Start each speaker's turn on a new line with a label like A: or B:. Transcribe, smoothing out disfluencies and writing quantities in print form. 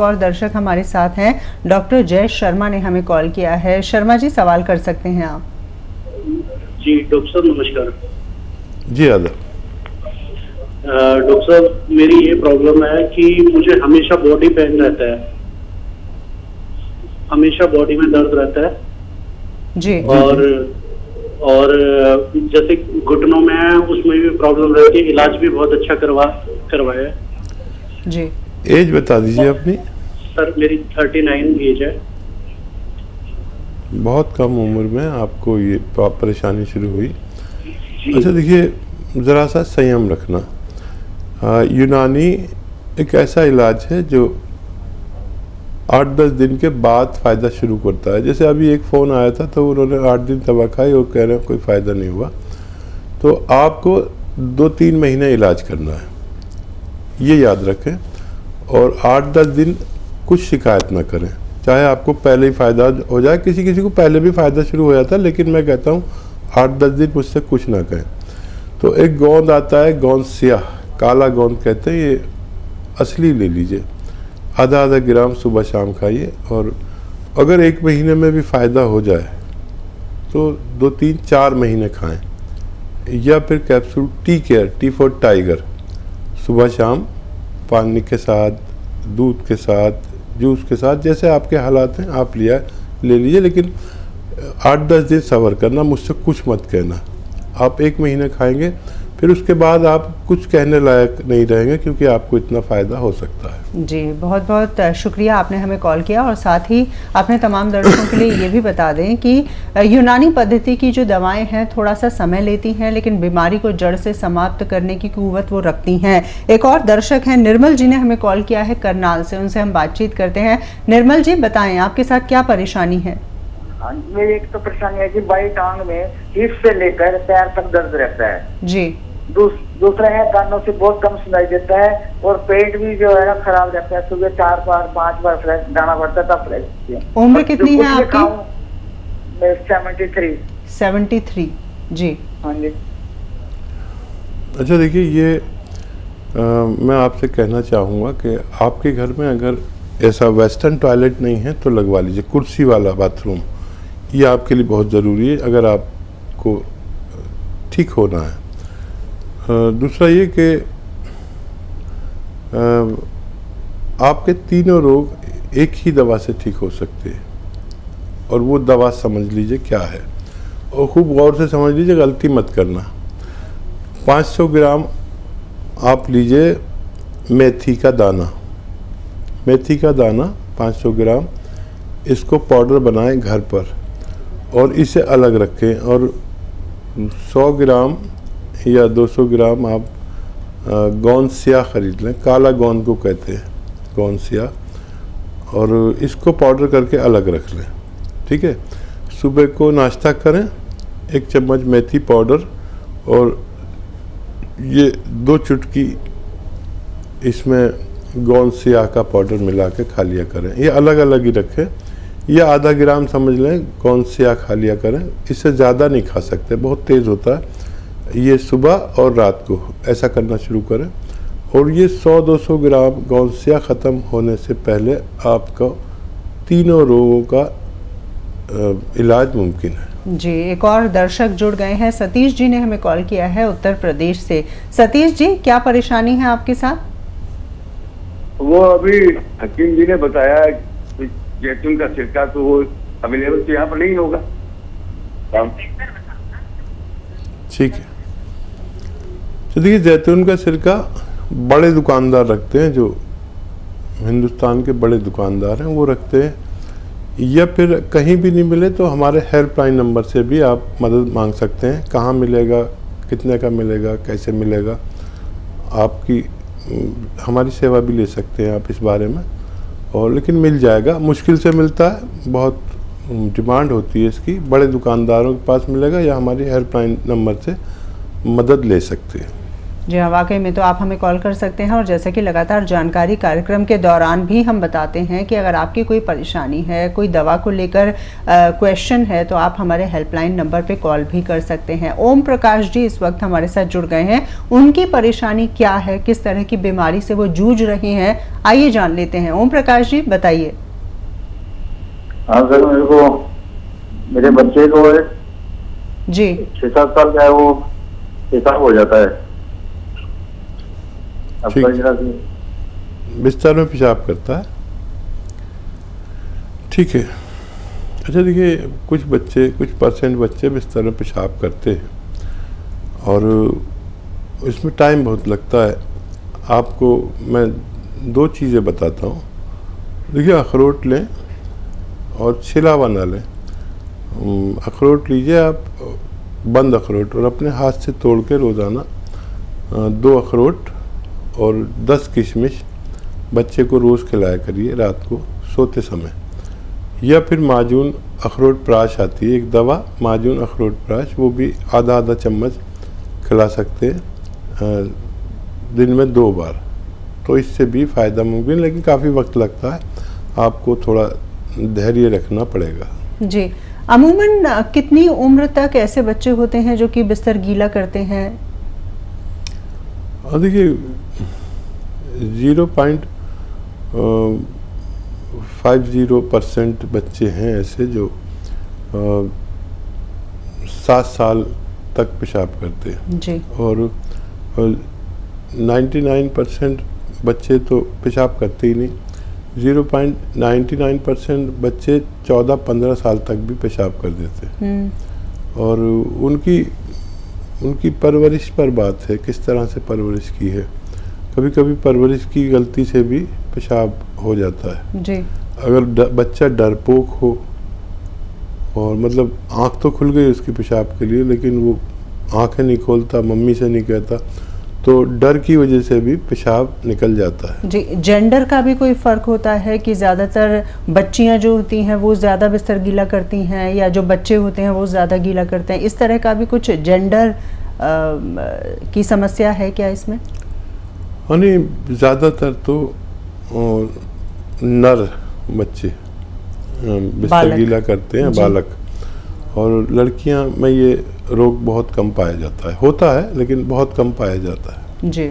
A: एक और दर्शक हमारे साथ हैं, डॉक्टर जय शर्मा ने हमें कॉल किया है। शर्मा जी, सवाल कर सकते हैं आप।
B: जी डॉक्टर साहब नमस्कार।
C: जी आदर।
B: डॉक्टर साहब मेरी ये प्रॉब्लम है कि मुझे हमेशा बॉडी पेन रहता है, हमेशा बॉडी में दर्द रहता है
A: जी।
B: और जैसे घुटनों में है उसमें भी प्रॉब्लम रहती है, इलाज भी बहुत अच्छा करवाया
A: जी।
C: एज बता दीजिए अपनी।
B: सर मेरी 39 एज है।
C: बहुत कम उम्र में आपको ये परेशानी शुरू हुई। अच्छा देखिए, ज़रा सा संयम रखना। यूनानी एक ऐसा इलाज है जो 8-10 दिन के बाद फ़ायदा शुरू करता है। जैसे अभी एक फ़ोन आया था तो उन्होंने 8 दिन दवा खाई और कह रहे हैं कोई फ़ायदा नहीं हुआ। तो आपको 2-3 महीने इलाज करना है, ये याद रखें। और 8-10 दिन कुछ शिकायत ना करें, चाहे आपको पहले ही फ़ायदा हो जाए। किसी किसी को पहले भी फ़ायदा शुरू हो जाता है, लेकिन मैं कहता हूँ 8-10 दिन मुझसे कुछ ना कहें। तो एक गोंद आता है, गोंद सियाह, काला गोंद कहते हैं, ये असली ले लीजिए। आधा ग्राम सुबह शाम खाइए। और अगर 1 महीने में भी फ़ायदा हो जाए तो 2-3-4 महीने खाएं। या फिर capsule tea care, T for tiger, सुबह शाम पानी के साथ, दूध के साथ, जूस के साथ, जैसे आपके हालात हैं आप ले लीजिए। लेकिन 8-10 दिन सब्र करना, मुझसे कुछ मत कहना। आप 1 महीने खाएंगे, फिर उसके बाद आप कुछ कहने लायक नहीं रहेंगे, क्योंकि आपको इतना फ़ायदा हो सकता है।
A: जी, बहुत बहुत शुक्रिया, आपने हमें कॉल किया। और साथ ही आपने तमाम दर्शकों के लिए ये भी बता दें कि यूनानी पद्धति की जो दवाएं हैं थोड़ा सा समय लेती हैं, लेकिन बीमारी को जड़ से समाप्त करने की कुव्वत वो रखती हैं। एक और दर्शक हैं, निर्मल जी ने हमें कॉल किया है करनाल से, उनसे हम बातचीत करते हैं। निर्मल जी, बताएं आपके साथ क्या परेशानी है?
D: हाँ, मेरी एक तो परेशानी है कि बाई टांग में हिप से लेकर पैर तक दर्द रहता है
A: जी।
D: दूसरा है कानों से बहुत कम सुनाई देता है, और पेट भी जो है ना खराब रहता है। सुबह 4 बार 5 बार फ्रेश जाना पड़ता है, तब फ्रेश।
A: उम्र कितनी है आपकी?
D: 73।
A: 73 जी।
D: हाँ जी।
C: अच्छा देखिए, ये मैं आपसे कहना चाहूँगा कि आपके घर में अगर ऐसा वेस्टर्न टॉयलेट नहीं है तो लगवा लीजिए, कुर्सी वाला बाथरूम। ये आपके लिए बहुत ज़रूरी है अगर आपको ठीक होना है। दूसरा ये कि आपके तीनों रोग एक ही दवा से ठीक हो सकते हैं, और वो दवा समझ लीजिए क्या है, और खूब गौर से समझ लीजिए, गलती मत करना। 500 ग्राम आप लीजिए मेथी का दाना, मेथी का दाना 500 ग्राम, इसको पाउडर बनाएं घर पर और इसे अलग रखें। और 100 ग्राम या 200 ग्राम आप गोंद सियाह ख़रीद लें, काला गोंद को कहते हैं, गोंद सियाह, और इसको पाउडर करके अलग रख लें। ठीक है, सुबह को नाश्ता करें, 1 चम्मच मेथी पाउडर और ये 2 चुटकी इसमें गोंद सियाह का पाउडर मिला के खा लिया करें। ये अलग अलग ही रखें, या आधा ग्राम समझ लें गोंद सियाह खा लिया करें। इससे ज़्यादा नहीं खा सकते, बहुत तेज़ होता है। ये सुबह और रात को ऐसा करना शुरू करें। और ये 100-200 ग्राम गोंद सियाह ख़त्म होने से पहले आपका तीनों रोगों का इलाज मुमकिन है।
A: जी, एक और दर्शक जुड़ गए हैं, सतीश जी ने हमें कॉल किया है उत्तर प्रदेश से। सतीश जी, क्या परेशानी है आपके साथ?
E: वो अभी हकीम जी ने बताया जैतून का सिरका, तो वो अवेलेबल तो यहाँ पर नहीं होगा।
C: ठीक है, तो देखिए, जैतून का सिरका बड़े दुकानदार रखते हैं, जो हिंदुस्तान के बड़े दुकानदार हैं वो रखते हैं। या फिर कहीं भी नहीं मिले तो हमारे हेल्पलाइन नंबर से भी आप मदद मांग सकते हैं। कहाँ मिलेगा, कितने का मिलेगा, कैसे मिलेगा, आपकी हमारी सेवा भी ले सकते हैं आप इस बारे में। और लेकिन मिल जाएगा, मुश्किल से मिलता है, बहुत डिमांड होती है इसकी। बड़े दुकानदारों के पास मिलेगा, या हमारी हेल्पलाइन नंबर से मदद ले सकते हैं।
A: जी हाँ, वाकई में तो आप हमें कॉल कर सकते हैं और जैसे कि लगातार जानकारी कार्यक्रम के दौरान भी हम बताते हैं कि अगर आपकी कोई परेशानी है, कोई दवा को लेकर क्वेश्चन है, तो आप हमारे हेल्पलाइन नंबर पे कॉल भी कर सकते हैं। ओम प्रकाश जी इस वक्त हमारे साथ जुड़ गए हैं। उनकी परेशानी क्या है, किस तरह की बीमारी से वो जूझ रही हैं, आइए जान लेते हैं। ओम प्रकाश जी बताइए।
F: हाँ सर, मेरे बच्चे को
A: जी
F: 6-7 साल का है, वो पेशाब हो जाता है। अब
C: ठीक।
F: कई तरह से
C: बिस्तर में पेशाब करता है, ठीक है। अच्छा देखिए, कुछ परसेंट बच्चे बिस्तर में पेशाब करते हैं और इसमें टाइम बहुत लगता है। आपको मैं 2 चीज़ें बताता हूँ। देखिए, अखरोट लें और छिला बना लें। अखरोट लीजिए आप, बंद अखरोट, और अपने हाथ से तोड़ के रोज़ाना 2 अखरोट और 10 किशमिश बच्चे को रोज़ खिलाया करिए रात को सोते समय। या फिर माजून अखरोट प्राश आती है, एक दवा माजून अखरोट प्राश, वो भी आधा चम्मच खिला सकते हैं दिन में 2 बार। तो इससे भी फ़ायदा मुमकिन, लेकिन काफ़ी वक्त लगता है, आपको थोड़ा धैर्य रखना पड़ेगा।
A: जी, अमूमन कितनी उम्र तक ऐसे बच्चे होते हैं जो कि बिस्तर गीला करते हैं?
C: देखिए 0.50% बच्चे हैं ऐसे जो 7 साल तक पेशाब करते हैं
A: जी।
C: और 99% बच्चे तो पेशाब करते ही नहीं। 0.99% बच्चे 14-15 साल तक भी पेशाब कर देते हैं। और उनकी परवरिश पर बात है, किस तरह से परवरिश की है। कभी कभी परवरिश की गलती से भी पेशाब हो जाता है
A: जी।
C: अगर बच्चा डरपोक हो और मतलब आँख तो खुल गई उसकी पेशाब के लिए, लेकिन वो आँखें नहीं खोलता, मम्मी से नहीं कहता, तो डर की वजह से भी पेशाब निकल जाता है।
A: जी, जेंडर का भी कोई फ़र्क होता है कि ज़्यादातर बच्चियां जो होती हैं वो ज़्यादा बिस्तर गीला करती हैं या जो बच्चे होते हैं वो ज़्यादा गीला करते हैं? इस तरह का भी कुछ जेंडर की समस्या है क्या इसमें?
C: नहीं, ज़्यादातर तो नर बच्चे बिस्तर गीला करते हैं, बालक। और लड़कियां में ये रोग बहुत कम पाया जाता है, होता है लेकिन बहुत कम पाया जाता है।
A: जी।